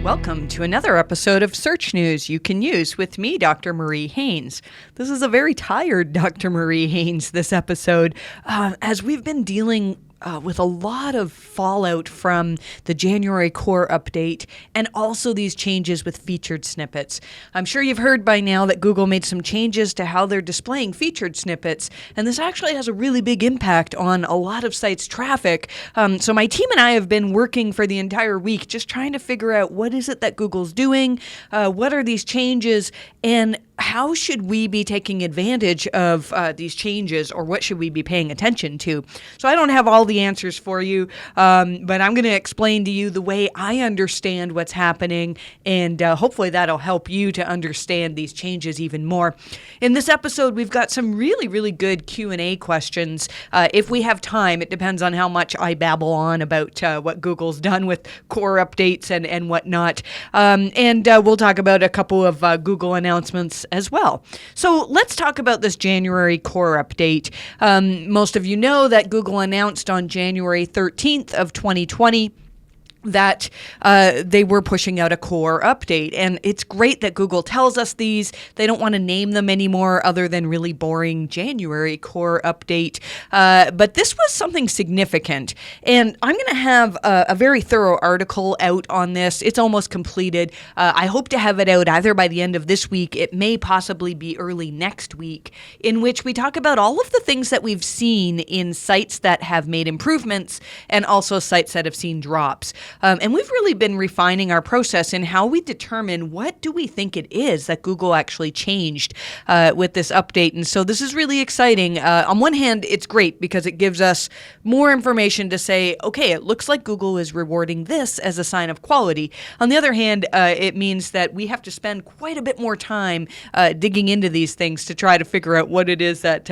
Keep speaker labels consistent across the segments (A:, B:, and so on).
A: Welcome to another episode of Search News You Can Use with me, Dr. Marie Haynes. This is a very tired Dr. Marie Haynes this episode, as we've been dealing with a lot of fallout from the January core update and also these changes with featured snippets. I'm sure you've heard by now that Google made some changes to how they're displaying featured snippets, and this actually has a really big impact on a lot of sites' traffic. So my team and I have been working for the entire week just trying to figure out what is it that Google's doing, what are these changes, and how should we be taking advantage of these changes, or what should we be paying attention to? So I don't have all the answers for you, but I'm going to explain to you the way I understand what's happening, and hopefully that'll help you to understand these changes even more. In this episode, we've got some really, really good Q&A questions. If we have time, it depends on how much I babble on about what Google's done with core updates and whatnot. And we'll talk about a couple of Google announcements as well. So let's talk about this January core update. Most of you know that Google announced on January 13th of 2020 that they were pushing out a core update. And it's great that Google tells us these. They don't want to name them anymore other than really boring January core update. But this was something significant. And I'm going to have a very thorough article out on this. It's almost completed. I hope to have it out either by the end of this week. It may possibly be early next week, in which we talk about all of the things that we've seen in sites that have made improvements and also sites that have seen drops. And we've really been refining our process in how we determine what do we think it is that Google actually changed with this update. And so this is really exciting. On one hand, it's great because it gives us more information to say, okay, it looks like Google is rewarding this as a sign of quality. On the other hand, it means that we have to spend quite a bit more time digging into these things to try to figure out what it is that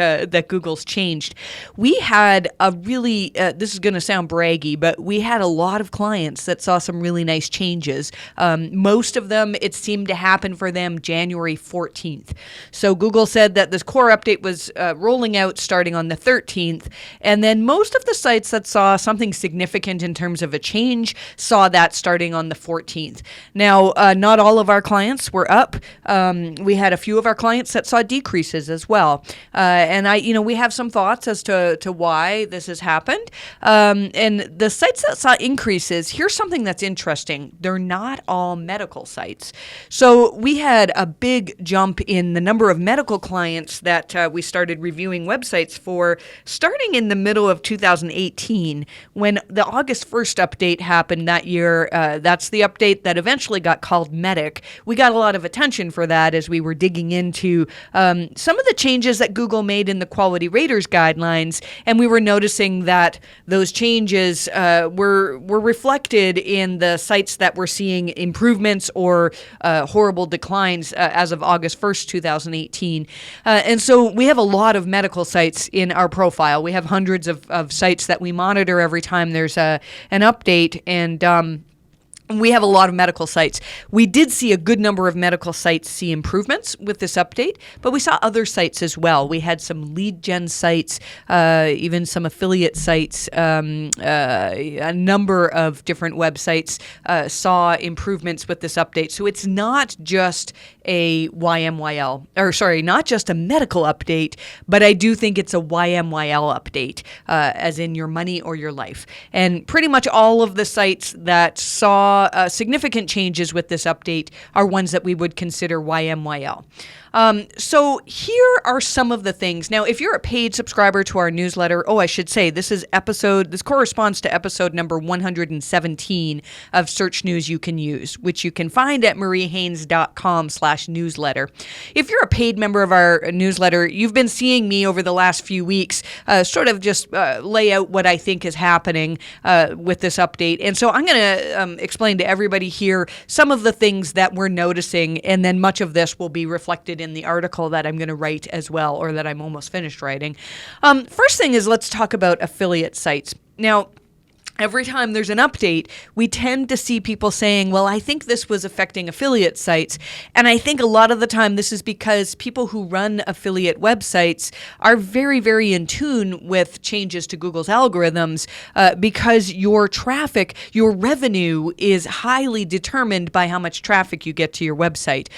A: Google's changed. We had a really, this is going to sound braggy, but we had a lot of clients that saw some really nice changes. Most of them, it seemed to happen for them January 14th. So Google said that this core update was rolling out starting on the 13th, and then most of the sites that saw something significant in terms of a change saw that starting on the 14th. Now, not all of our clients were up. We had a few of our clients that saw decreases as well. And we have some thoughts as to why this has happened. And the sites that saw increases, here's something that's interesting. They're not all medical sites. So we had a big jump in the number of medical clients that we started reviewing websites for starting in the middle of 2018 when the August 1st update happened that year. That's the update that eventually got called Medic. We got a lot of attention for that as we were digging into some of the changes that Google made in the Quality Raters guidelines, and we were noticing that those changes were reflected in the sites that were seeing improvements or horrible declines as of August 1st, 2018. And so we have a lot of medical sites in our profile. We have hundreds of sites that we monitor every time there's an update, and we have a lot of medical sites. We did see a good number of medical sites see improvements with this update, but we saw other sites as well. We had some lead gen sites, even some affiliate sites, a number of different websites saw improvements with this update. So it's not just a not just a medical update, but I do think it's a YMYL update, as in your money or your life. And pretty much all of the sites that saw significant changes with this update are ones that we would consider YMYL. So here are some of the things. Now, if you're a paid subscriber to our newsletter, I should say this corresponds to episode number 117 of Search News You Can Use, which you can find at mariehaynes.com/newsletter. If you're a paid member of our newsletter, you've been seeing me over the last few weeks sort of just lay out what I think is happening with this update. And so I'm going to explain to everybody here some of the things that we're noticing, and then much of this will be reflected in the article that I'm going to write as well, or that I'm almost finished writing. First thing is, let's talk about affiliate sites. Now, every time there's an update, we tend to see people saying, well, I think this was affecting affiliate sites. And I think a lot of the time this is because people who run affiliate websites are very, very in tune with changes to Google's algorithms because your traffic, your revenue is highly determined by how much traffic you get to your website.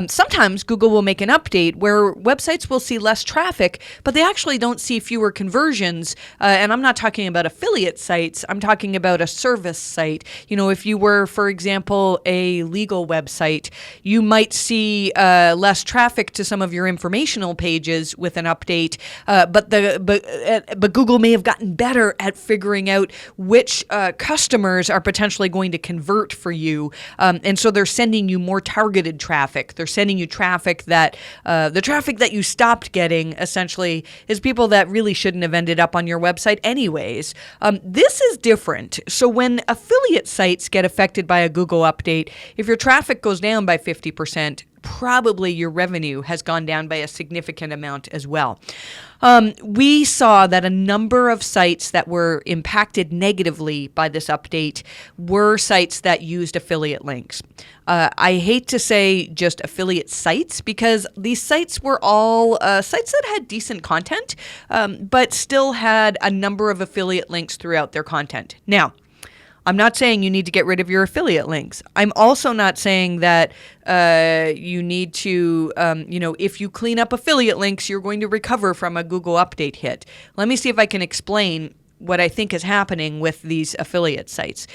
A: Sometimes Google will make an update where websites will see less traffic, but they actually don't see fewer conversions. And I'm not talking about affiliate sites. I'm talking about a service site. If you were, for example, a legal website, you might see less traffic to some of your informational pages with an update, but Google may have gotten better at figuring out which customers are potentially going to convert for you, and so they're sending you more targeted traffic. They're sending you traffic that the traffic that you stopped getting essentially is people that really shouldn't have ended up on your website anyways. This is different. So when affiliate sites get affected by a Google update, if your traffic goes down by 50%, probably your revenue has gone down by a significant amount as well. We saw that a number of sites that were impacted negatively by this update were sites that used affiliate links. I hate to say just affiliate sites because these sites were all sites that had decent content, but still had a number of affiliate links throughout their content. Now, I'm not saying you need to get rid of your affiliate links. I'm also not saying that you need to, if you clean up affiliate links, you're going to recover from a Google update hit. Let me see if I can explain what I think is happening with these affiliate sites.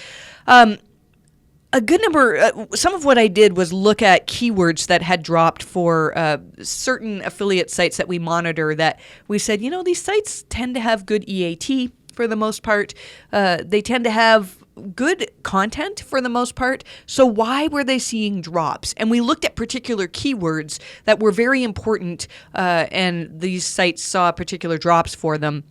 A: A good number, some of what I did was look at keywords that had dropped for certain affiliate sites that we monitor that we said, these sites tend to have good EAT for the most part. They tend to have good content for the most part. So why were they seeing drops? And we looked at particular keywords that were very important, and these sites saw particular drops for them.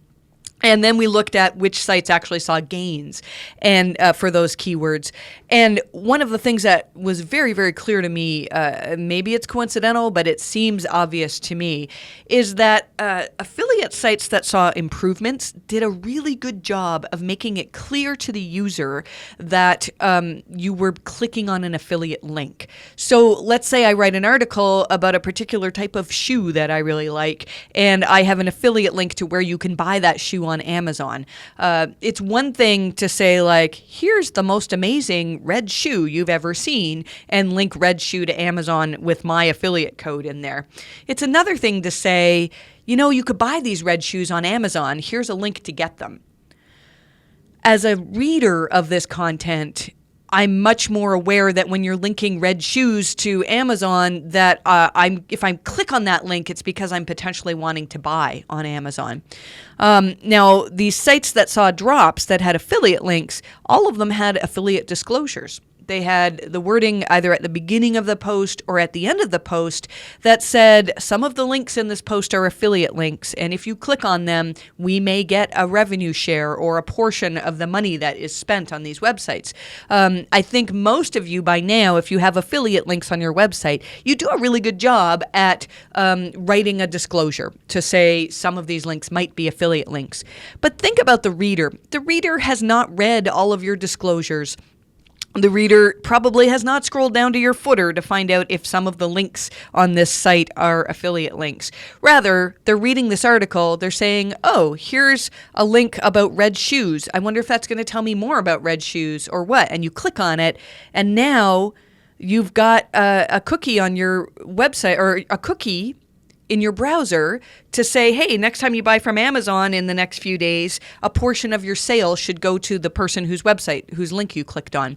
A: And then we looked at which sites actually saw gains and for those keywords. And one of the things that was very, very clear to me, maybe it's coincidental, but it seems obvious to me, is that affiliate sites that saw improvements did a really good job of making it clear to the user that you were clicking on an affiliate link. So let's say I write an article about a particular type of shoe that I really like, and I have an affiliate link to where you can buy that shoe on Amazon. It's one thing to say, like, here's the most amazing red shoe you've ever seen, and link red shoe to Amazon with my affiliate code in there. It's another thing to say, you could buy these red shoes on Amazon. Here's a link to get them. As a reader of this content, I'm much more aware that when you're linking red shoes to Amazon, that if I click on that link, it's because I'm potentially wanting to buy on Amazon. Now, these sites that saw drops that had affiliate links, all of them had affiliate disclosures. They had the wording either at the beginning of the post or at the end of the post that said some of the links in this post are affiliate links, and if you click on them, we may get a revenue share or a portion of the money that is spent on these websites. I think most of you by now, if you have affiliate links on your website, you do a really good job at writing a disclosure to say some of these links might be affiliate links. But think about the reader. The reader has not read all of your disclosures. The reader probably has not scrolled down to your footer to find out if some of the links on this site are affiliate links. Rather, they're reading this article, they're saying, oh, here's a link about red shoes. I wonder if that's going to tell me more about red shoes or what. And you click on it, and now you've got a cookie on your website, or a cookie in your browser to say, hey, next time you buy from Amazon in the next few days, a portion of your sale should go to the person whose website, whose link you clicked on.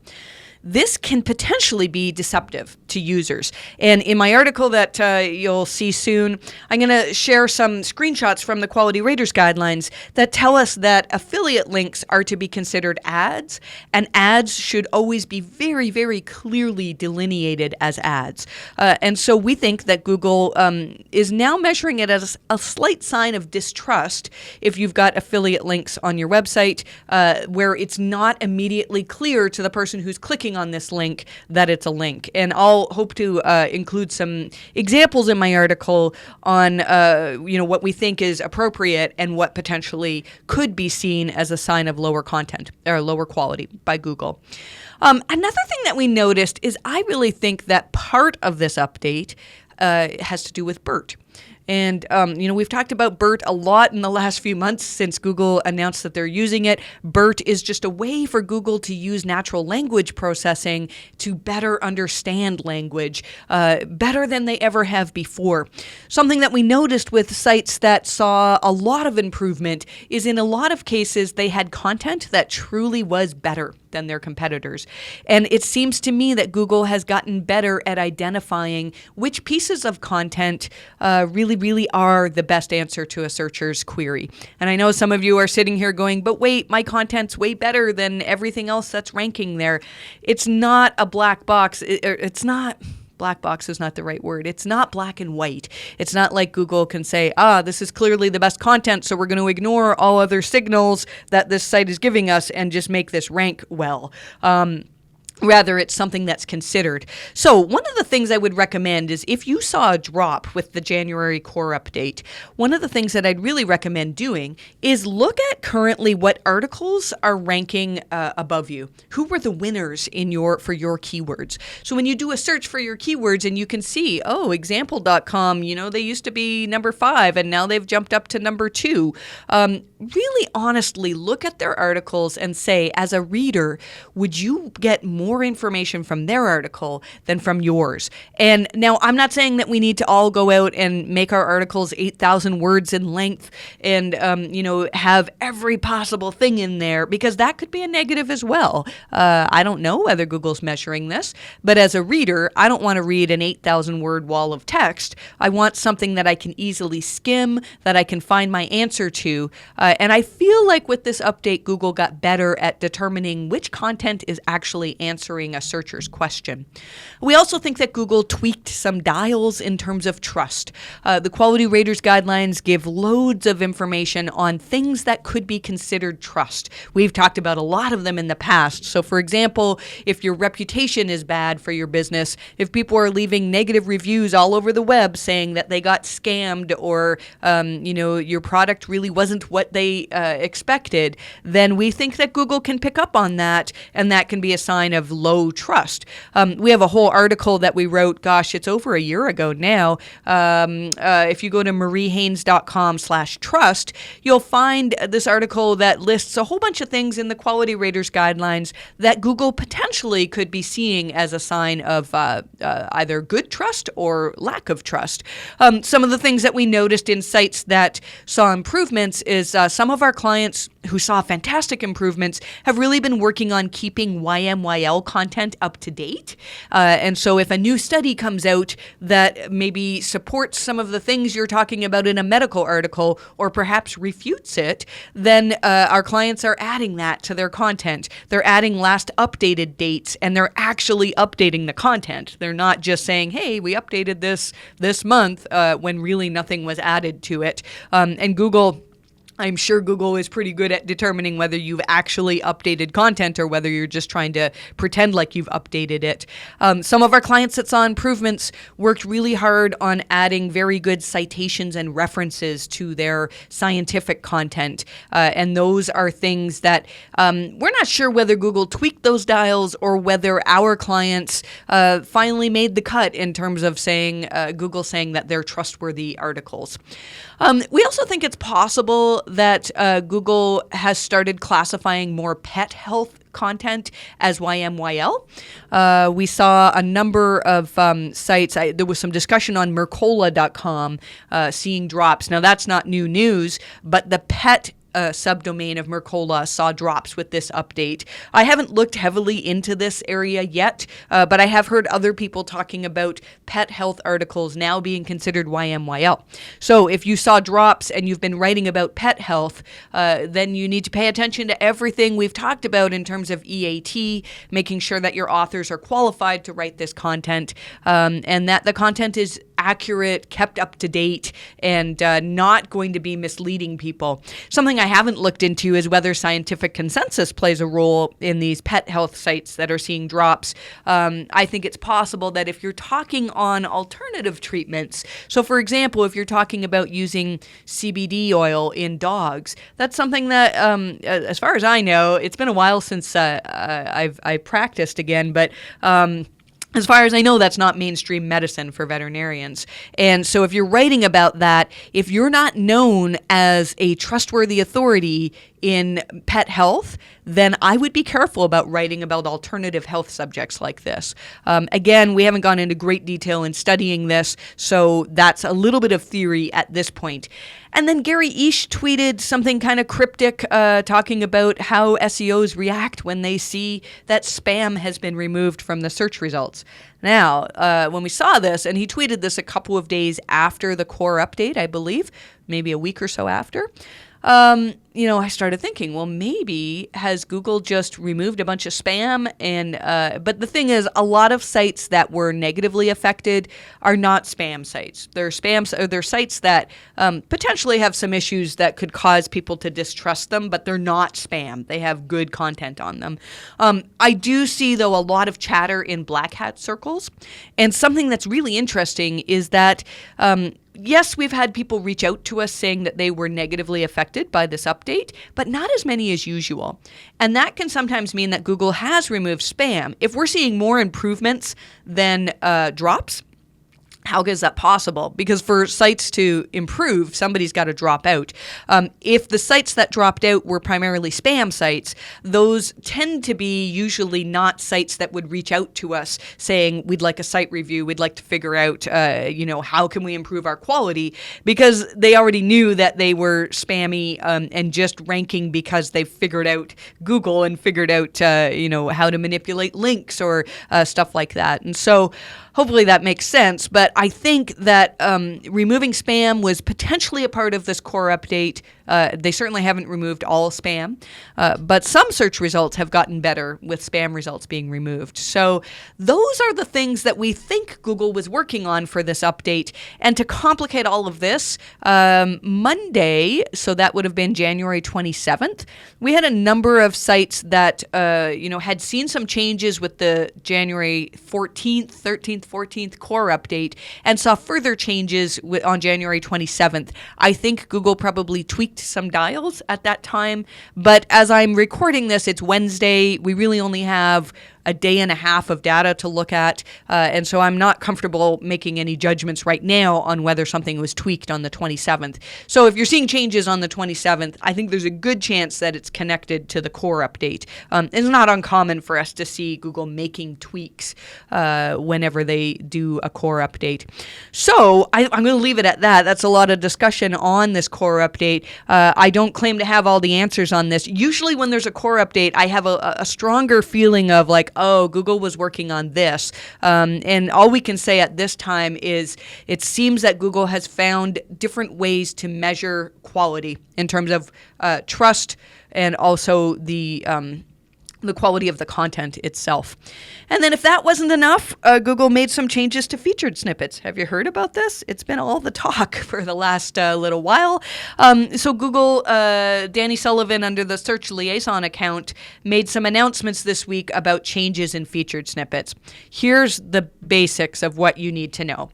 A: This can potentially be deceptive to users. And in my article that you'll see soon, I'm going to share some screenshots from the Quality Raters Guidelines that tell us that affiliate links are to be considered ads, and ads should always be very, very clearly delineated as ads. And so we think that Google is now measuring it as a slight sign of distrust if you've got affiliate links on your website where it's not immediately clear to the person who's clicking on this link that it's a link. And I'll hope to include some examples in my article on what we think is appropriate and what potentially could be seen as a sign of lower content or lower quality by Google. Another thing that we noticed is I really think that part of this update has to do with BERT. And, we've talked about BERT a lot in the last few months since Google announced that they're using it. BERT is just a way for Google to use natural language processing to better understand language, better than they ever have before. Something that we noticed with sites that saw a lot of improvement is in a lot of cases they had content that truly was better than their competitors. And it seems to me that Google has gotten better at identifying which pieces of content really are the best answer to a searcher's query. And I know some of you are sitting here going, but wait, my content's way better than everything else that's ranking there. It's not a black box. It's not... Black box is not the right word. It's not black and white. It's not like Google can say, this is clearly the best content, so we're going to ignore all other signals that this site is giving us and just make this rank well. Rather, it's something that's considered. So one of the things I would recommend is if you saw a drop with the January core update, one of the things that I'd really recommend doing is look at currently what articles are ranking above you. Who were the winners for your keywords? So when you do a search for your keywords and you can see, example.com, they used to be number 5 and now they've jumped up to number 2. Really honestly look at their articles and say, as a reader, would you get more information from their article than from yours? And now I'm not saying that we need to all go out and make our articles 8,000 words in length and, have every possible thing in there, because that could be a negative as well. I don't know whether Google's measuring this, but as a reader, I don't want to read an 8,000 word wall of text. I want something that I can easily skim, that I can find my answer to. And I feel like with this update, Google got better at determining which content is actually answering a searcher's question. We also think that Google tweaked some dials in terms of trust. The Quality Raters Guidelines give loads of information on things that could be considered trust. We've talked about a lot of them in the past. So for example, if your reputation is bad for your business, if people are leaving negative reviews all over the web saying that they got scammed or, your product really wasn't what they expected, then we think that Google can pick up on that, and that can be a sign of low trust. We have a whole article that we wrote, it's over a year ago now. If you go to mariehaynes.com/trust, you'll find this article that lists a whole bunch of things in the Quality Raters Guidelines that Google potentially could be seeing as a sign of either good trust or lack of trust. Some of the things that we noticed in sites that saw improvements is some of our clients who saw fantastic improvements have really been working on keeping YMYL content up to date. And so if a new study comes out that maybe supports some of the things you're talking about in a medical article or perhaps refutes it, then our clients are adding that to their content. They're adding last updated dates, and they're actually updating the content. They're not just saying, hey, we updated this month when really nothing was added to it. And I'm sure Google is pretty good at determining whether you've actually updated content or whether you're just trying to pretend like you've updated it. Some of our clients that saw improvements worked really hard on adding very good citations and references to their scientific content. And those are things that we're not sure whether Google tweaked those dials or whether our clients finally made the cut in terms of Google saying that they're trustworthy articles. We also think it's possible that Google has started classifying more pet health content as YMYL. We saw a number of sites. There was some discussion on Mercola.com seeing drops. Now, that's not new news, but the pet subdomain of Mercola saw drops with this update. I haven't looked heavily into this area yet, but I have heard other people talking about pet health articles now being considered YMYL. So if you saw drops and you've been writing about pet health, then you need to pay attention to everything we've talked about in terms of EAT, making sure that your authors are qualified to write this content, and that the content is accurate, kept up to date, and not going to be misleading people. Something I haven't looked into is whether scientific consensus plays a role in these pet health sites that are seeing drops. I think it's possible that if you're talking on alternative treatments, so for example, if you're talking about using CBD oil in dogs, that's something that, as far as I know, it's been a while since I practiced again, but as far as I know, that's not mainstream medicine for veterinarians. And so if you're writing about that, if you're not known as a trustworthy authority in pet health, then I would be careful about writing about alternative health subjects like this. Again, we haven't gone into great detail in studying this, so that's a little bit of theory at this point. And then Gary Ish tweeted something kind of cryptic, talking about how SEOs react when they see that spam has been removed from the search results. Now, when we saw this, and he tweeted this a couple of days after the core update, I believe, maybe a week or so after, I started thinking, well, maybe has Google just removed a bunch of spam? And but the thing is, a lot of sites that were negatively affected are not spam sites. They're they're sites that potentially have some issues that could cause people to distrust them, but they're not spam. They have good content on them. I do see, though, a lot of chatter in black hat circles, and something that's really interesting is that yes, we've had people reach out to us saying that they were negatively affected by this update, but not as many as usual. And that can sometimes mean that Google has removed spam. If we're seeing more improvements than drops, how is that possible? Because for sites to improve, somebody's got to drop out. If the sites that dropped out were primarily spam sites, those tend to be usually not sites that would reach out to us saying, we'd like a site review, we'd like to figure out, how can we improve our quality? Because they already knew that they were spammy and just ranking because they figured out Google and figured out, how to manipulate links or stuff like that. And so hopefully that makes sense, but I think that removing spam was potentially a part of this core update. They certainly haven't removed all spam, but some search results have gotten better with spam results being removed. So those are the things that we think Google was working on for this update. And to complicate all of this, Monday, so that would have been January 27th, we had a number of sites that had seen some changes with the January 14th, 13th, 14th core update and saw further changes on January 27th. I think Google probably tweaked some dials at that time, but as I'm recording this, it's Wednesday. We really only have a day and a half of data to look at, and so I'm not comfortable making any judgments right now on whether something was tweaked on the 27th. So if you're seeing changes on the 27th, I think there's a good chance that it's connected to the core update. It's not uncommon for us to see Google making tweaks whenever they do a core update. So I'm going to leave it at that. That's a lot of discussion on this core update. I don't claim to have all the answers on this. Usually when there's a core update, I have a stronger feeling of like, oh, Google was working on this. And all we can say at this time is it seems that Google has found different ways to measure quality in terms of trust and also the quality of the content itself. And then if that wasn't enough, Google made some changes to featured snippets. Have you heard about this? It's been all the talk for the last little while. So Google, Danny Sullivan under the Search Liaison account made some announcements this week about changes in featured snippets. Here's the basics of what you need to know.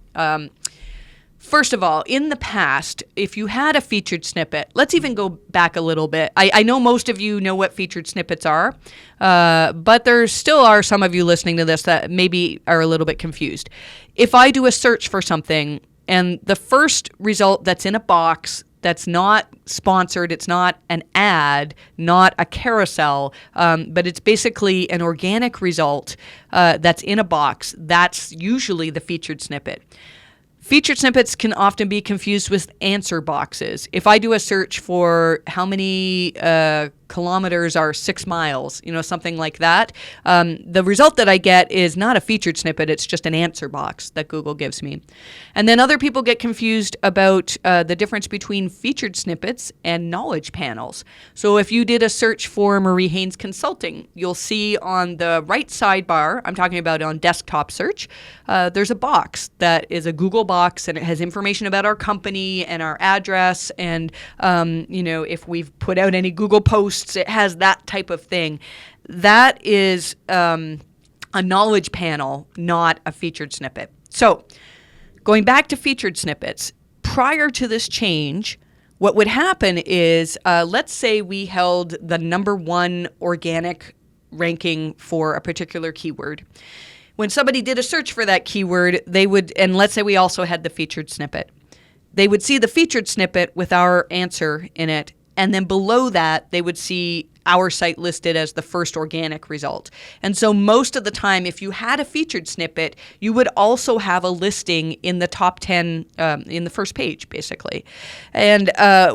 A: First of all, in the past, if you had a featured snippet, let's even go back a little bit. I know most of you know what featured snippets are, but there still are some of you listening to this that maybe are a little bit confused. If I do a search for something and the first result that's in a box that's not sponsored, it's not an ad, not a carousel, but it's basically an organic result that's in a box, that's usually the featured snippet. Featured snippets can often be confused with answer boxes. If I do a search for how many kilometers are 6 miles, something like that. The result that I get is not a featured snippet. It's just an answer box that Google gives me. And then other people get confused about the difference between featured snippets and knowledge panels. So if you did a search for Marie Haynes Consulting, you'll see on the right sidebar, I'm talking about on desktop search, there's a box that is a Google box, and it has information about our company and our address, and if we've put out any Google posts, it has that type of thing. That is a knowledge panel, not a featured snippet. So going back to featured snippets, prior to this change, what would happen is, let's say we held the #1 organic ranking for a particular keyword. When somebody did a search for that keyword, they would, and let's say we also had the featured snippet, they would see the featured snippet with our answer in it. And then below that, they would see our site listed as the first organic result. And so most of the time, if you had a featured snippet, you would also have a listing in the top 10, in the first page, basically. And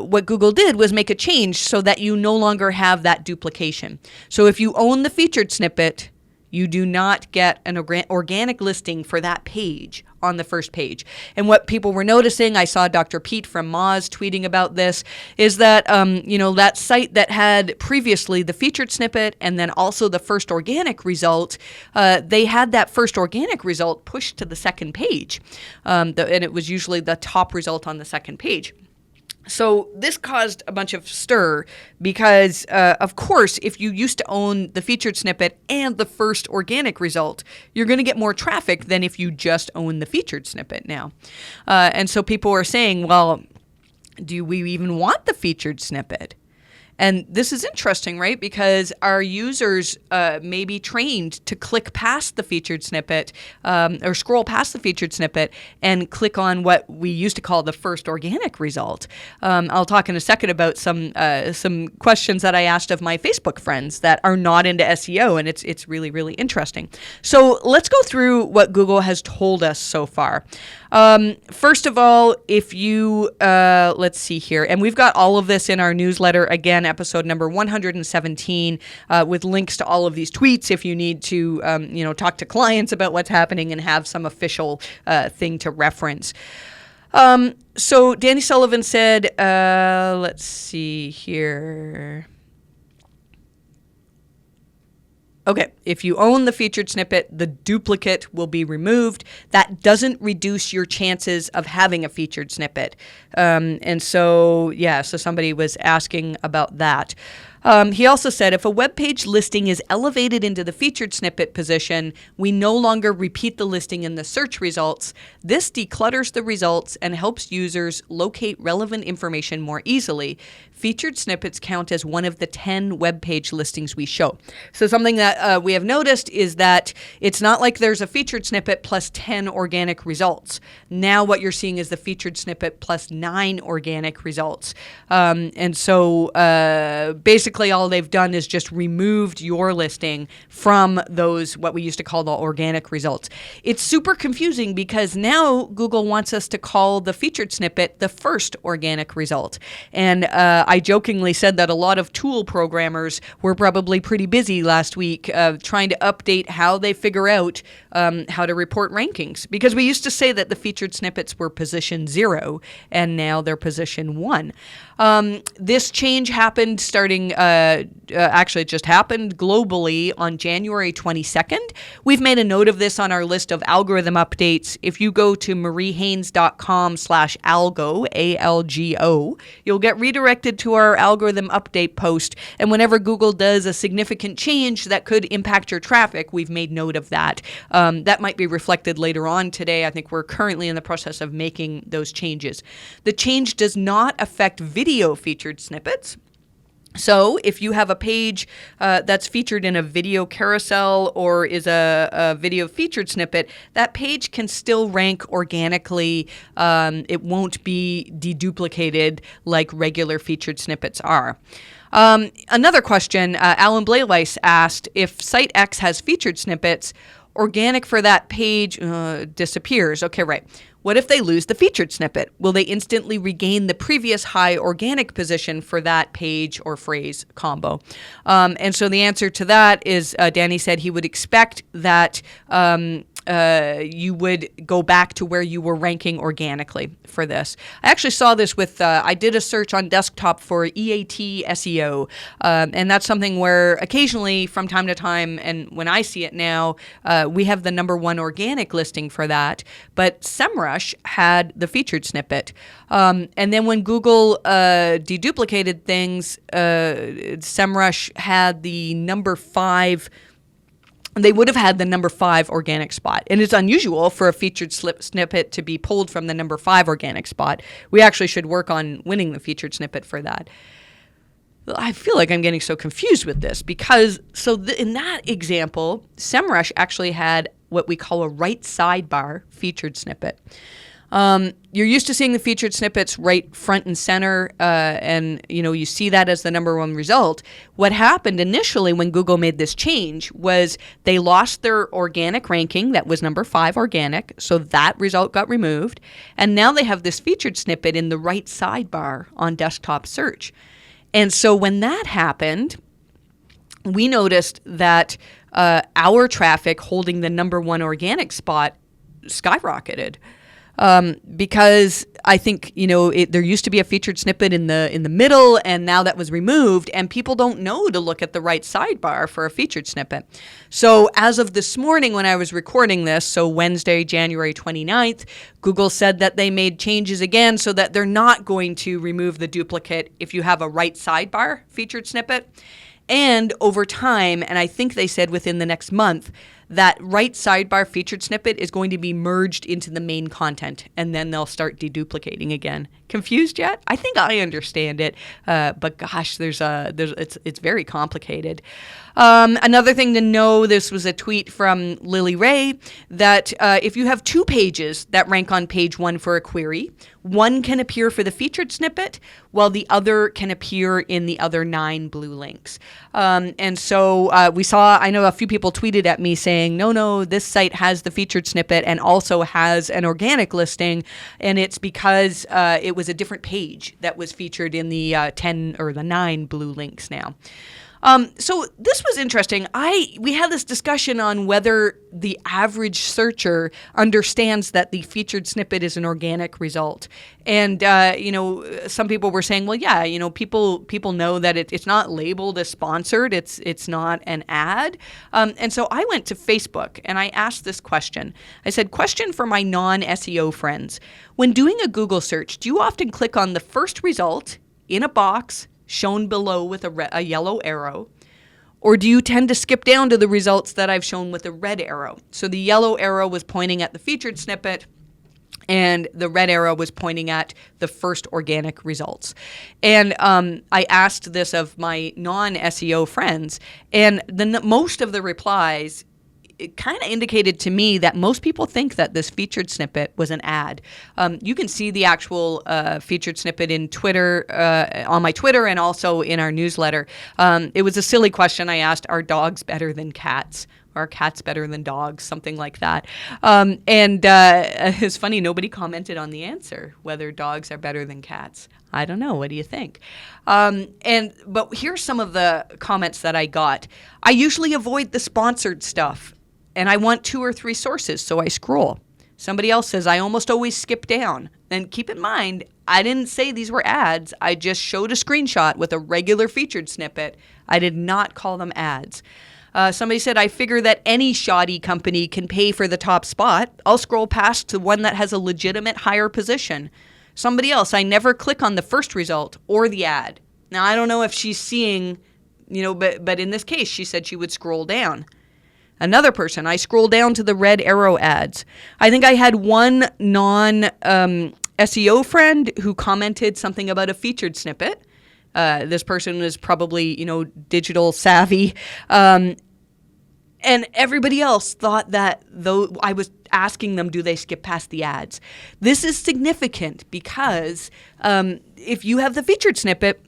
A: what Google did was make a change so that you no longer have that duplication. So if you own the featured snippet, you do not get an organic listing for that page on the first page. And what people were noticing, I saw Dr. Pete from Moz tweeting about this, is that, that site that had previously the featured snippet and then also the first organic result, they had that first organic result pushed to the second page. And it was usually the top result on the second page. So this caused a bunch of stir because, of course, if you used to own the featured snippet and the first organic result, you're going to get more traffic than if you just own the featured snippet now. And so people are saying, well, do we even want the featured snippet? And this is interesting, right? Because our users may be trained to click past the featured snippet or scroll past the featured snippet and click on what we used to call the first organic result. I'll talk in a second about some questions that I asked of my Facebook friends that are not into SEO, and it's really, really interesting. So let's go through what Google has told us so far. First of all, if you, let's see here, and we've got all of this in our newsletter, again, episode number 117, with links to all of these tweets if you need to, talk to clients about what's happening and have some official thing to reference. So Danny Sullivan said, let's see here. Okay, if you own the featured snippet, the duplicate will be removed. That doesn't reduce your chances of having a featured snippet. So somebody was asking about that. He also said, if a web page listing is elevated into the featured snippet position, we no longer repeat the listing in the search results. This declutters the results and helps users locate relevant information more easily. Featured snippets count as one of the 10 web page listings we show. So something that we have noticed is that it's not like there's a featured snippet plus 10 organic results. Now what you're seeing is the featured snippet plus 9 organic results. Basically all they've done is just removed your listing from those, what we used to call the organic results. It's super confusing because now Google wants us to call the featured snippet the first organic result. And I jokingly said that a lot of tool programmers were probably pretty busy last week trying to update how they figure out how to report rankings. Because we used to say that the featured snippets were position 0, and now they're position 1. This change happened starting, actually it just happened globally on January 22nd. We've made a note of this on our list of algorithm updates. If you go to mariehaynes.com/algo, ALGO, you'll get redirected to our algorithm update post. And whenever Google does a significant change that could impact your traffic, we've made note of that. That might be reflected later on today. I think we're currently in the process of making those changes. The change does not affect video featured snippets. So if you have a page that's featured in a video carousel or is a video featured snippet, that page can still rank organically. It won't be deduplicated like regular featured snippets are. Another question, Alan Blaileis asked, if Site X has featured snippets, organic for that page disappears. Okay, right. What if they lose the featured snippet? Will they instantly regain the previous high organic position for that page or phrase combo? And so the answer to that is, Danny said he would expect that you would go back to where you were ranking organically for this. I actually saw this with, I did a search on desktop for EAT SEO, and that's something where occasionally from time to time, and when I see it now, we have the #1 organic listing for that, but SEMrush had the featured snippet. And then when Google deduplicated things, SEMrush had the #5. They would have had the #5 organic spot. And it's unusual for a featured snippet to be pulled from the #5 organic spot. We actually should work on winning the featured snippet for that. I feel like I'm getting so confused with this because, in that example, SEMrush actually had what we call a right sidebar featured snippet. You're used to seeing the featured snippets right front and center, and you see that as the #1 result. What happened initially when Google made this change was they lost their organic ranking that was #5 organic, so that result got removed, and now they have this featured snippet in the right sidebar on desktop search. And so when that happened, we noticed that our traffic holding the #1 organic spot skyrocketed. Because I think, there used to be a featured snippet in the middle, and now that was removed, and people don't know to look at the right sidebar for a featured snippet. So as of this morning when I was recording this, so Wednesday, January 29th, Google said that they made changes again so that they're not going to remove the duplicate if you have a right sidebar featured snippet. And over time, and I think they said within the next month, that right sidebar featured snippet is going to be merged into the main content, and then they'll start deduplicating again. Confused yet? I think I understand it, but gosh, it's very complicated. Another thing to know, this was a tweet from Lily Ray, that if you have 2 pages that rank on page 1 for a query, one can appear for the featured snippet, while the other can appear in the other 9 blue links. And so we saw, I know a few people tweeted at me saying, no, this site has the featured snippet and also has an organic listing, and it's because it was a different page that was featured in the 10 or the 9 blue links now. So this was interesting. We had this discussion on whether the average searcher understands that the featured snippet is an organic result. And, some people were saying, well, yeah, people know that it's not labeled as sponsored. It's not an ad. And so I went to Facebook and I asked this question. I said, question for my non-SEO friends. When doing a Google search, do you often click on the first result in a box shown below with a yellow arrow, or do you tend to skip down to the results that I've shown with a red arrow? So the yellow arrow was pointing at the featured snippet, and the red arrow was pointing at the first organic results. And I asked this of my non-SEO friends, and most of the replies, it kind of indicated to me that most people think that this featured snippet was an ad. You can see the actual featured snippet in Twitter, on my Twitter, and also in our newsletter. It was a silly question I asked, are dogs better than cats? Or are cats better than dogs? Something like that. And it's funny, nobody commented on the answer, whether dogs are better than cats. I don't know. What do you think? But here's some of the comments that I got. I usually avoid the sponsored stuff, and I want 2 or 3 sources, so I scroll. Somebody else says, I almost always skip down. And keep in mind, I didn't say these were ads. I just showed a screenshot with a regular featured snippet. I did not call them ads. Somebody said, I figure that any shoddy company can pay for the top spot. I'll scroll past to one that has a legitimate higher position. Somebody else, I never click on the first result or the ad. Now, I don't know if she's seeing, but in this case, she said she would scroll down. Another person, I scroll down to the red arrow ads. I think I had one non-SEO friend who commented something about a featured snippet. This person was probably, digital savvy. And everybody else thought that, though I was asking them, do they skip past the ads? This is significant because if you have the featured snippet,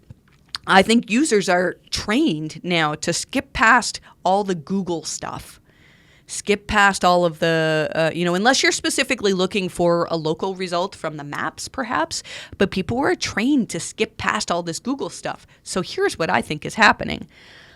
A: I think users are trained now to skip past all the Google stuff. skip past all of the, unless you're specifically looking for a local result from the maps, perhaps. But people were trained to skip past all this Google stuff. So here's what I think is happening.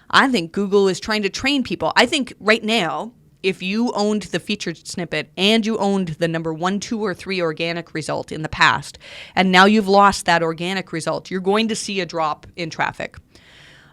A: I think Google is trying to train people. I think right now, if you owned the featured snippet and you owned the number 1, 2, or 3 organic result in the past, and now you've lost that organic result, you're going to see a drop in traffic.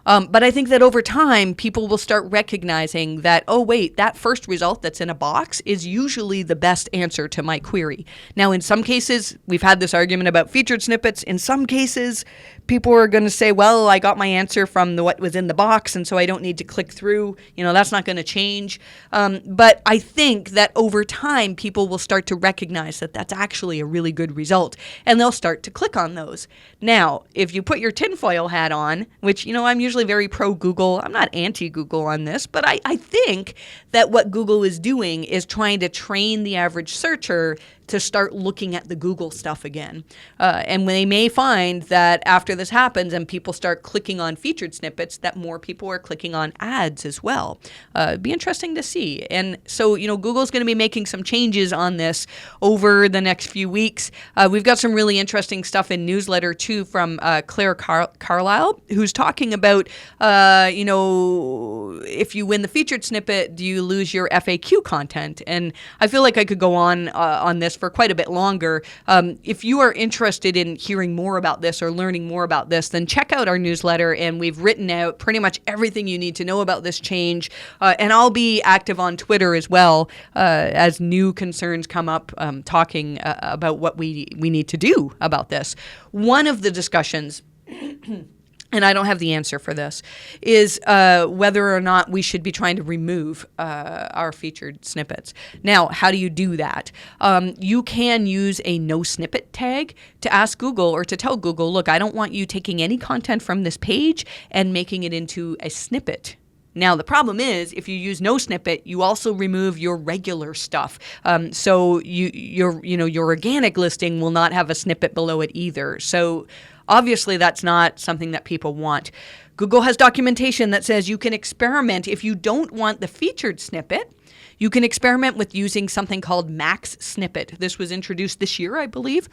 A: But I think that over time, people will start recognizing that, oh, wait, that first result that's in a box is usually the best answer to my query. Now, in some cases, we've had this argument about featured snippets. In some cases, people are going to say, well, I got my answer from what was in the box, and so I don't need to click through. That's not going to change. But I think that over time, people will start to recognize that that's actually a really good result, and they'll start to click on those. Now, if you put your tinfoil hat on, which, I'm usually very pro-Google. I'm not anti-Google on this, but I think that what Google is doing is trying to train the average searcher to start looking at the Google stuff again. And they may find that after this happens and people start clicking on featured snippets, that more people are clicking on ads as well. It'd be interesting to see. And so, Google's going to be making some changes on this over the next few weeks. We've got some really interesting stuff in newsletter too from Claire Carlisle, who's talking about, if you win the featured snippet, do you lose your FAQ content? And I feel like I could go on this for quite a bit longer. If you are interested in hearing more about this or learning more about this, then check out our newsletter, and we've written out pretty much everything you need to know about this change. And I'll be active on Twitter as well as new concerns come up, talking about what we need to do about this. One of the discussions and I don't have the answer for this, is whether or not we should be trying to remove our featured snippets. Now, how do you do that? You can use a no snippet tag to ask Google or to tell Google, look, I don't want you taking any content from this page and making it into a snippet. Now, the problem is, if you use no snippet, you also remove your regular stuff. So your organic listing will not have a snippet below it either. So obviously, that's not something that people want. Google has documentation that says you can experiment. If you don't want the featured snippet, you can experiment with using something called max snippet. This was introduced this year, I believe.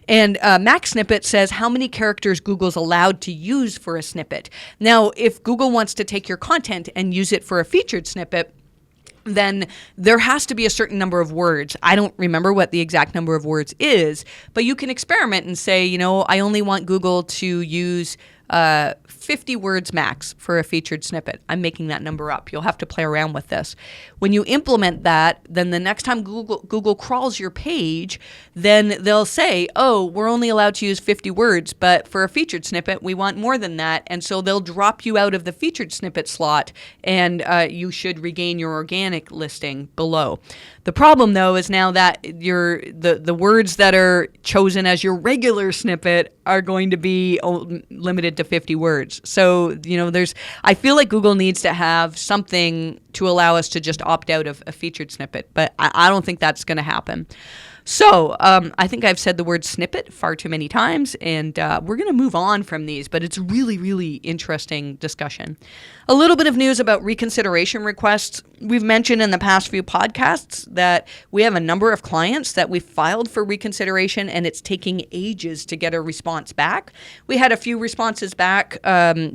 A: And max snippet says how many characters Google's allowed to use for a snippet. Now, if Google wants to take your content and use it for a featured snippet, then there has to be a certain number of words. I don't remember what the exact number of words is, but you can experiment and say, I only want Google to use 50 words max for a featured snippet. I'm making that number up. You'll have to play around with this. When you implement that, then the next time Google crawls your page, then they'll say, oh, we're only allowed to use 50 words, but for a featured snippet, we want more than that. And so they'll drop you out of the featured snippet slot, and you should regain your organic listing below. The problem, though, is now that the words that are chosen as your regular snippet are going to be limited to 50 words. So, I feel like Google needs to have something to allow us to just opt out of a featured snippet, but I don't think that's going to happen. So I think I've said the word snippet far too many times, and we're going to move on from these, but it's really, really interesting discussion. A little bit of news about reconsideration requests. We've mentioned in the past few podcasts that we have a number of clients that we filed for reconsideration, and it's taking ages to get a response back. We had a few responses back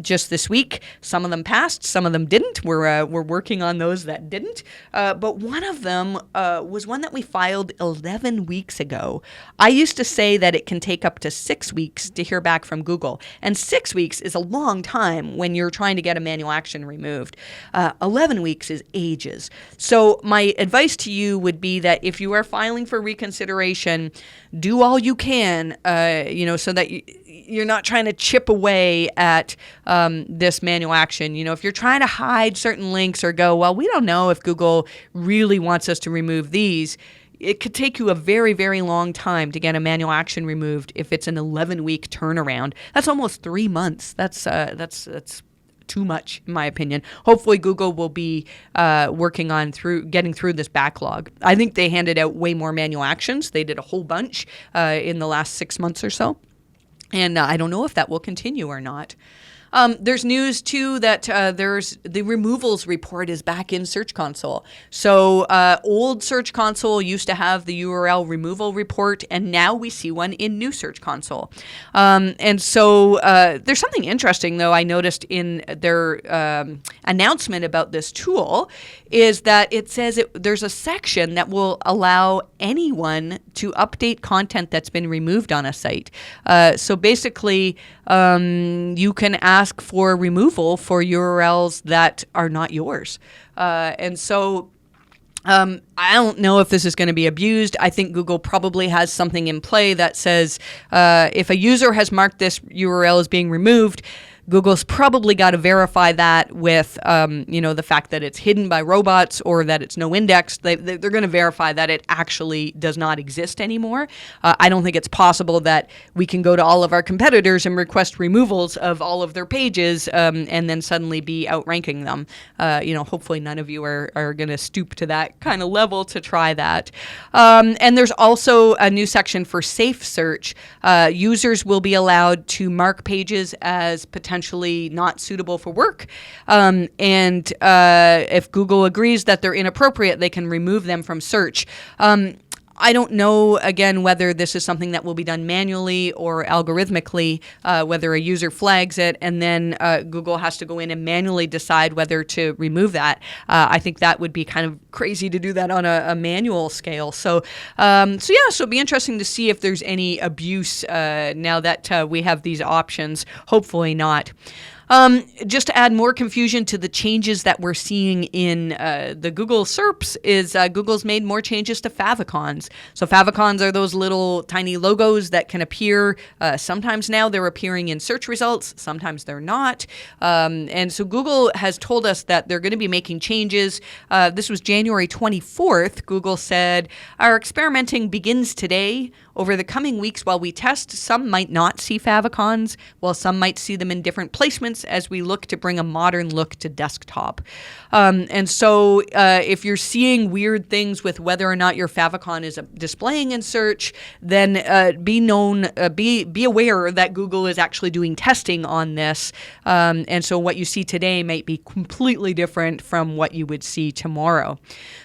A: just this week. Some of them passed, some of them didn't. We're working on those that didn't. But one of them was one that we filed 11 weeks ago. I used to say that it can take up to 6 weeks to hear back from Google, and 6 weeks is a long time when you're trying to get a manual action removed. 11 weeks is ages. So my advice to you would be that if you are filing for reconsideration, do all you can, so that you're not trying to chip away at this manual action. If you're trying to hide certain links or go, well, we don't know if Google really wants us to remove these, it could take you a very, very long time to get a manual action removed if it's an 11-week turnaround. That's almost 3 months. That's too much, in my opinion. Hopefully, Google will be working on getting through this backlog. I think they handed out way more manual actions. They did a whole bunch in the last 6 months or so. And I don't know if that will continue or not. There's news too that there's the removals report is back in Search Console. So old Search Console used to have the URL removal report, and now we see one in new Search Console. And so there's something interesting though I noticed in their announcement about this tool is that it says there's a section that will allow anyone to update content that's been removed on a site. So basically, you can ask for removal for URLs that are not yours. And so I don't know if this is going to be abused. I think Google probably has something in play that says if a user has marked this URL as being removed, Google's probably got to verify that with, the fact that it's hidden by robots or that it's no index. They're going to verify that it actually does not exist anymore. I don't think it's possible that we can go to all of our competitors and request removals of all of their pages and then suddenly be outranking them. Hopefully none of you are going to stoop to that kind of level to try that. And there's also a new section for safe search. Users will be allowed to mark pages as potentially not suitable for work. And if Google agrees that they're inappropriate, they can remove them from search. I don't know, again, whether this is something that will be done manually or algorithmically, whether a user flags it and then Google has to go in and manually decide whether to remove that. I think that would be kind of crazy to do that on a manual scale. So it'll be interesting to see if there's any abuse now that we have these options. Hopefully not. Just to add more confusion to the changes that we're seeing in the Google SERPs is Google's made more changes to favicons. So favicons are those little tiny logos that can appear. Sometimes now they're appearing in search results. Sometimes they're not. And so Google has told us that they're going to be making changes. This was January 24th. Google said, our experimenting begins today. Over the coming weeks while we test, some might not see favicons, while some might see them in different placements as we look to bring a modern look to desktop. And so if you're seeing weird things with whether or not your favicon is displaying in search, then be aware that Google is actually doing testing on this. And so what you see today might be completely different from what you would see tomorrow.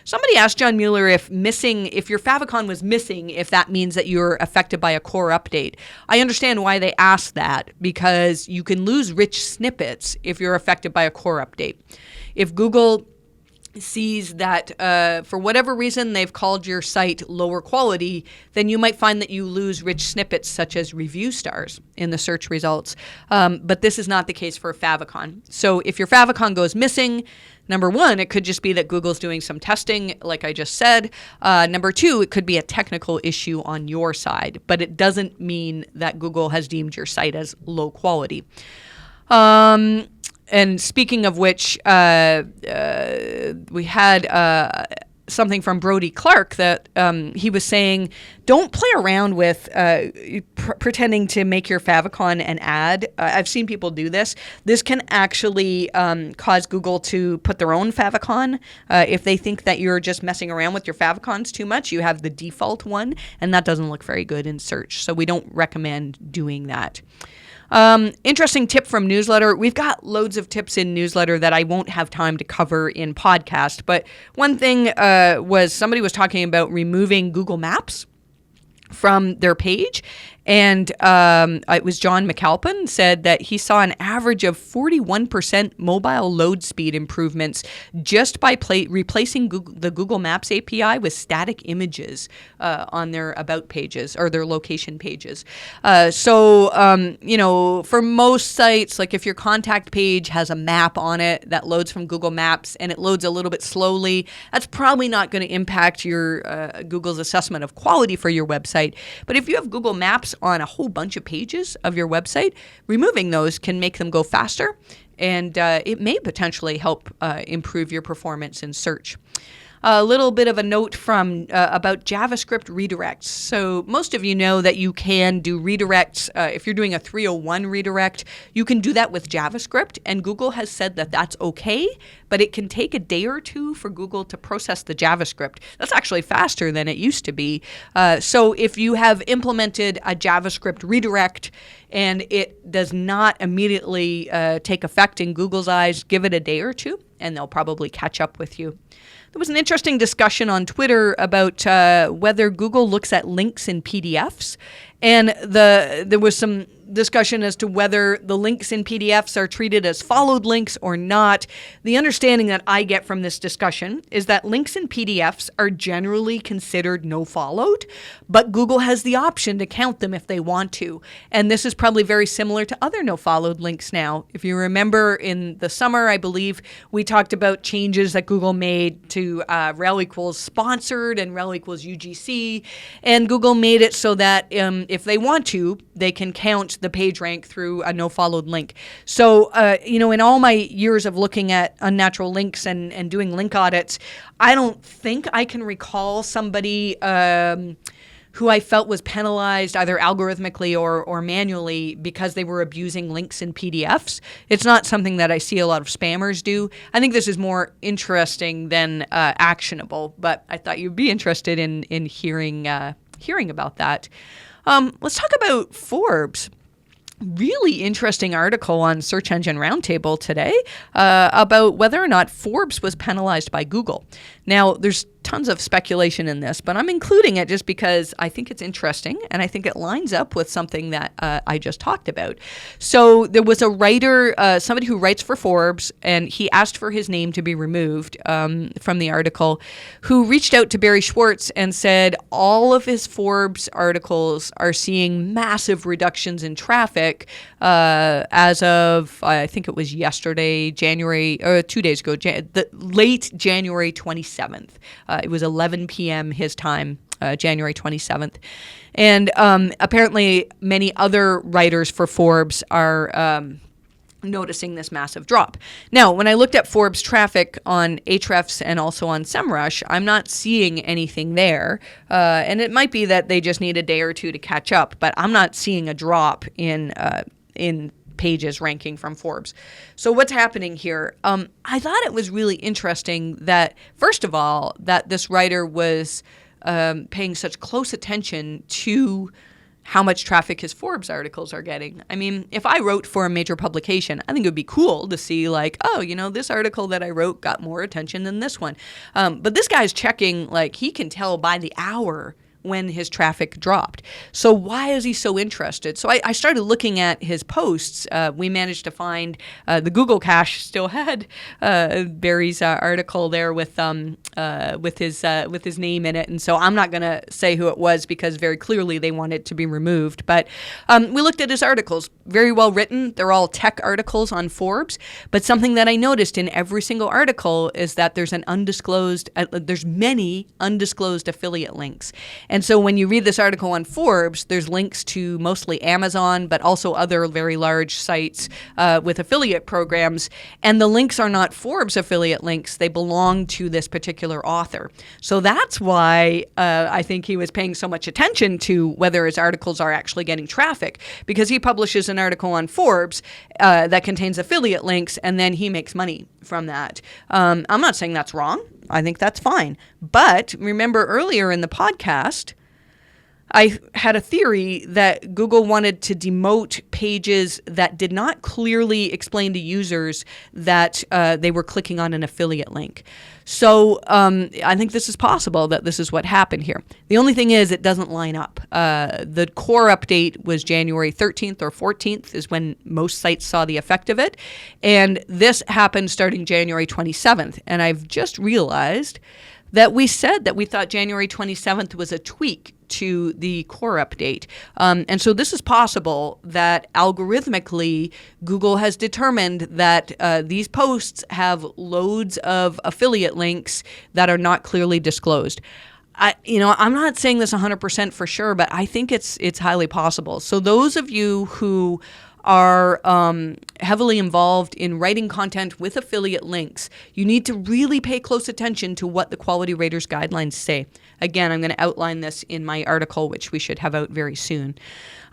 A: Somebody asked John Mueller if your favicon was missing, if that means that you're affected by a core update. I understand why they asked that, because you can lose rich snippets if you're affected by a core update. If Google sees that for whatever reason they've called your site lower quality, then you might find that you lose rich snippets such as review stars in the search results. But this is not the case for a favicon. So if your favicon goes missing, number one, it could just be that Google's doing some testing, like I just said. Number two, it could be a technical issue on your side, but it doesn't mean that Google has deemed your site as low quality. And speaking of which, we had something from Brody Clark that he was saying, don't play around with pretending to make your favicon an ad. I've seen people do this. This can actually cause Google to put their own favicon. If they think that you're just messing around with your favicons too much, you have the default one, and that doesn't look very good in search. So we don't recommend doing that. Interesting tip from newsletter. We've got loads of tips in newsletter that I won't have time to cover in podcast. But one thing was somebody was talking about removing Google Maps from their page. And it was John McAlpin said that he saw an average of 41% mobile load speed improvements just by replacing the Google Maps API with static images on their about pages or their location pages. So for most sites, like if your contact page has a map on it that loads from Google Maps and it loads a little bit slowly, that's probably not going to impact your Google's assessment of quality for your website. But if you have Google Maps on a whole bunch of pages of your website, removing those can make them go faster, and it may potentially help improve your performance in search. a little bit of a note from about JavaScript redirects. So most of you know that you can do redirects. If you're doing a 301 redirect, you can do that with JavaScript, and Google has said that that's okay, but it can take a day or two for Google to process the JavaScript. That's actually faster than it used to be. So if you have implemented a JavaScript redirect and it does not immediately take effect in Google's eyes, give it a day or two, and they'll probably catch up with you. There was an interesting discussion on Twitter about whether Google looks at links in PDFs, and there was some discussion as to whether the links in PDFs are treated as followed links or not. The understanding that I get from this discussion is that links in PDFs are generally considered no followed, but Google has the option to count them if they want to. And this is probably very similar to other no followed links now. If you remember in the summer, I believe we talked about changes that Google made to rel equals sponsored and rel equals UGC, and Google made it so that if they want to, they can count the page rank through a no followed link. So, in all my years of looking at unnatural links and doing link audits, I don't think I can recall somebody who I felt was penalized either algorithmically or manually because they were abusing links in PDFs. It's not something that I see a lot of spammers do. I think this is more interesting than actionable, but I thought you'd be interested in hearing about that. Let's talk about Forbes. Really interesting article on Search Engine Roundtable today about whether or not Forbes was penalized by Google. Now, there's tons of speculation in this, but I'm including it just because I think it's interesting and I think it lines up with something that I just talked about. So there was a writer, somebody who writes for Forbes, and he asked for his name to be removed from the article, who reached out to Barry Schwartz and said all of his Forbes articles are seeing massive reductions in traffic as of, I think it was yesterday, 2 days ago, late January 27th. It was 11 p.m. his time, January 27th. And apparently many other writers for Forbes are noticing this massive drop. Now, when I looked at Forbes traffic on Ahrefs and also on SEMrush, I'm not seeing anything there. And it might be that they just need a day or two to catch up, but I'm not seeing a drop in pages ranking from Forbes. So what's happening here? I thought it was really interesting that, first of all, that this writer was paying such close attention to how much traffic his Forbes articles are getting. I mean, if I wrote for a major publication, I think it would be cool to see like, oh, this article that I wrote got more attention than this one. But this guy's checking, like, he can tell by the hour when his traffic dropped. So why is he so interested? So I started looking at his posts. We managed to find the Google cache still had Barry's article there with his name in it, and so I'm not going to say who it was because very clearly they want it to be removed. But we looked at his articles, very well written. They're all tech articles on Forbes. But something that I noticed in every single article is that there's there's many undisclosed affiliate links. And so when you read this article on Forbes, there's links to mostly Amazon, but also other very large sites with affiliate programs. And the links are not Forbes affiliate links. They belong to this particular author. So that's why I think he was paying so much attention to whether his articles are actually getting traffic, because he publishes an article on Forbes that contains affiliate links, and then he makes money from that. I'm not saying that's wrong. I think that's fine. But remember earlier in the podcast, I had a theory that Google wanted to demote pages that did not clearly explain to users that they were clicking on an affiliate link. So I think this is possible that this is what happened here. The only thing is it doesn't line up. The core update was January 13th or 14th is when most sites saw the effect of it. And this happened starting January 27th. And I've just realized that we said that we thought January 27th was a tweak to the core update. And so this is possible that algorithmically Google has determined that these posts have loads of affiliate links that are not clearly disclosed. I'm not saying this 100% for sure, but I think it's highly possible. So those of you who are heavily involved in writing content with affiliate links, you need to really pay close attention to what the Quality Raters guidelines say. Again, I'm going to outline this in my article, which we should have out very soon.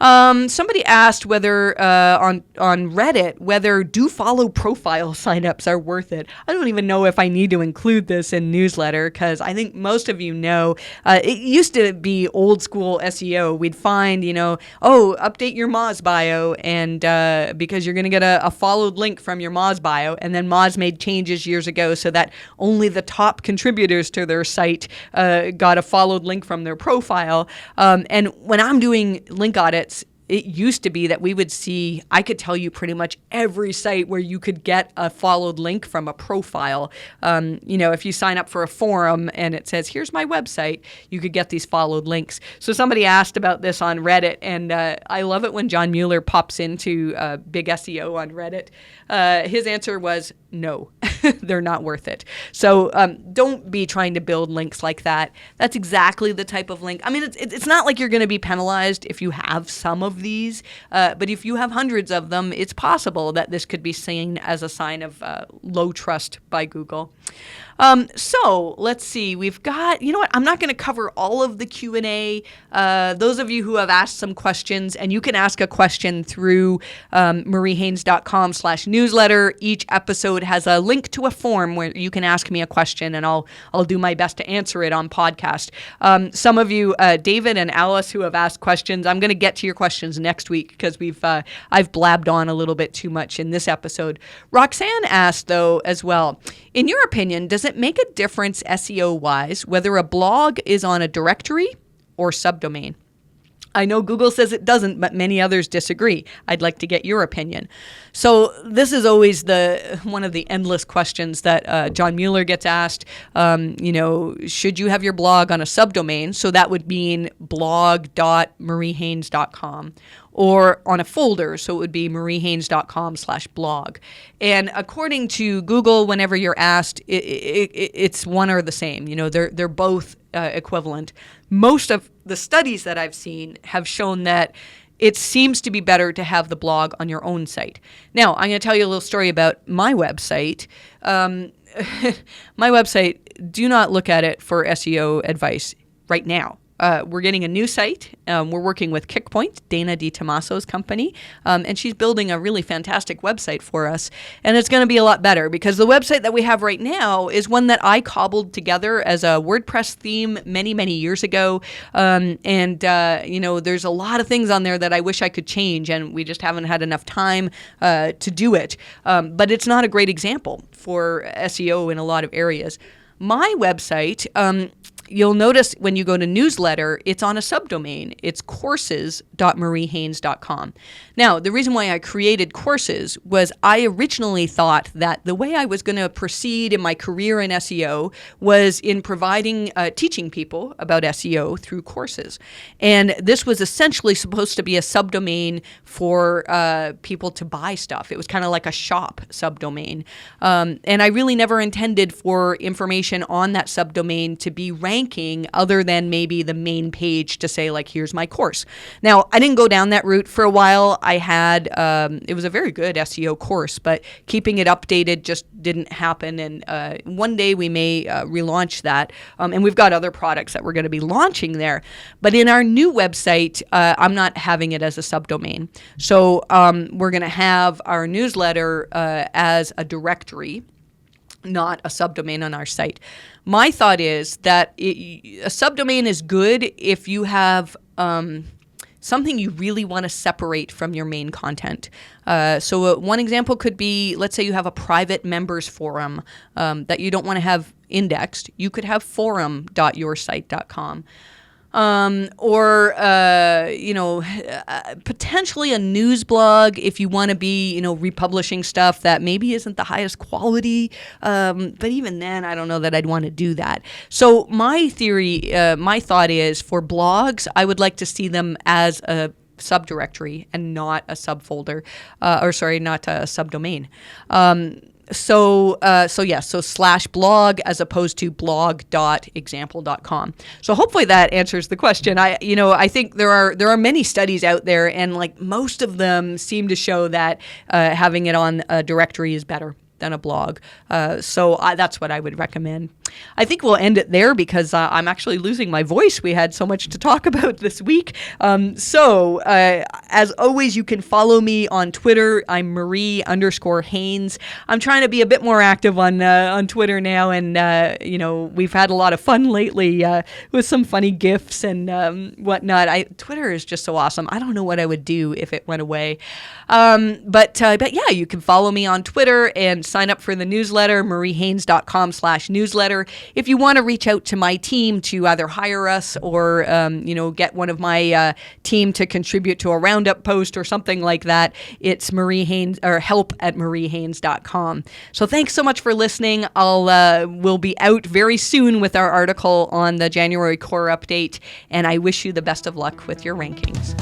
A: Somebody asked whether on Reddit whether do follow profile signups are worth it. I don't even know if I need to include this in newsletter because I think most of you know it used to be old school SEO. We'd find, update your Moz bio, and because you're going to get a followed link from your Moz bio, and then Moz made changes years ago so that only the top contributors to their site got a followed link from their profile. And when I'm doing link audits, it used to be that we would see, I could tell you pretty much every site where you could get a followed link from a profile. If you sign up for a forum and it says, here's my website, you could get these followed links. So somebody asked about this on Reddit, and I love it when John Mueller pops into big SEO on Reddit. His answer was no, they're not worth it. So don't be trying to build links like that. That's exactly the type of link. I mean, it's not like you're going to be penalized if you have some of these, but if you have hundreds of them, it's possible that this could be seen as a sign of low trust by Google. So let's see, we've got, I'm not going to cover all of the Q&A. Those of you who have asked some questions, and you can ask a question through mariehaynes.com/newsletter. Each episode has a link to a form where you can ask me a question, and I'll do my best to answer it on podcast. Some of you, David and Alice, who have asked questions, I'm going to get to your questions next week because I've blabbed on a little bit too much in this episode. Roxanne asked, though, as well, in your opinion, does it make a difference SEO-wise whether a blog is on a directory or subdomain? I know Google says it doesn't, but many others disagree. I'd like to get your opinion. So this is always one of the endless questions that John Mueller gets asked. Should you have your blog on a subdomain? So that would mean blog.mariehaynes.com. Or on a folder, so it would be mariehaynes.com/blog. And according to Google, whenever you're asked, it's one or the same. They're both equivalent. Most of the studies that I've seen have shown that it seems to be better to have the blog on your own site. Now, I'm going to tell you a little story about my website. My website, do not look at it for SEO advice right now. We're getting a new site. We're working with Kickpoint, Dana DiTomaso's company, and she's building a really fantastic website for us. And it's going to be a lot better because the website that we have right now is one that I cobbled together as a WordPress theme many, many years ago. There's a lot of things on there that I wish I could change, and we just haven't had enough time to do it. But it's not a great example for SEO in a lot of areas. My website, you'll notice when you go to newsletter, it's on a subdomain. It's courses.mariehaynes.com. Now, the reason why I created courses was I originally thought that the way I was going to proceed in my career in SEO was in teaching people about SEO through courses. And this was essentially supposed to be a subdomain for people to buy stuff. It was kind of like a shop subdomain. And I really never intended for information on that subdomain to be ranking other than maybe the main page to say, like, here's my course. Now, I didn't go down that route for a while. I had, it was a very good SEO course, but keeping it updated just didn't happen. And one day we may relaunch that. And we've got other products that we're going to be launching there. But in our new website, I'm not having it as a subdomain. So we're going to have our newsletter as a directory, not a subdomain on our site. My thought is that a subdomain is good if you have something you really want to separate from your main content. So one example could be, let's say you have a private members forum that you don't want to have indexed. You could have forum.yoursite.com. Potentially a news blog if you want to be, republishing stuff that maybe isn't the highest quality. But even then, I don't know that I'd want to do that. So my thought is for blogs, I would like to see them as a subdirectory and not a subfolder, not a subdomain. So /blog as opposed to blog.example.com. So hopefully that answers the question. I think there are many studies out there, and like most of them seem to show that having it on a directory is better than a blog. So that's what I would recommend. I think we'll end it there because I'm actually losing my voice. We had so much to talk about this week. As always, you can follow me on Twitter. I'm Marie_Haynes. I'm trying to be a bit more active on Twitter now, and we've had a lot of fun lately with some funny GIFs and whatnot. Twitter is just so awesome. I don't know what I would do if it went away. But yeah, you can follow me on Twitter and sign up for the newsletter, mariehaynes.com/newsletter. If you want to reach out to my team to either hire us or, get one of my team to contribute to a roundup post or something like that, it's Marie Haynes or help@mariehaynes.com. So thanks so much for listening. We'll be out very soon with our article on the January core update, and I wish you the best of luck with your rankings.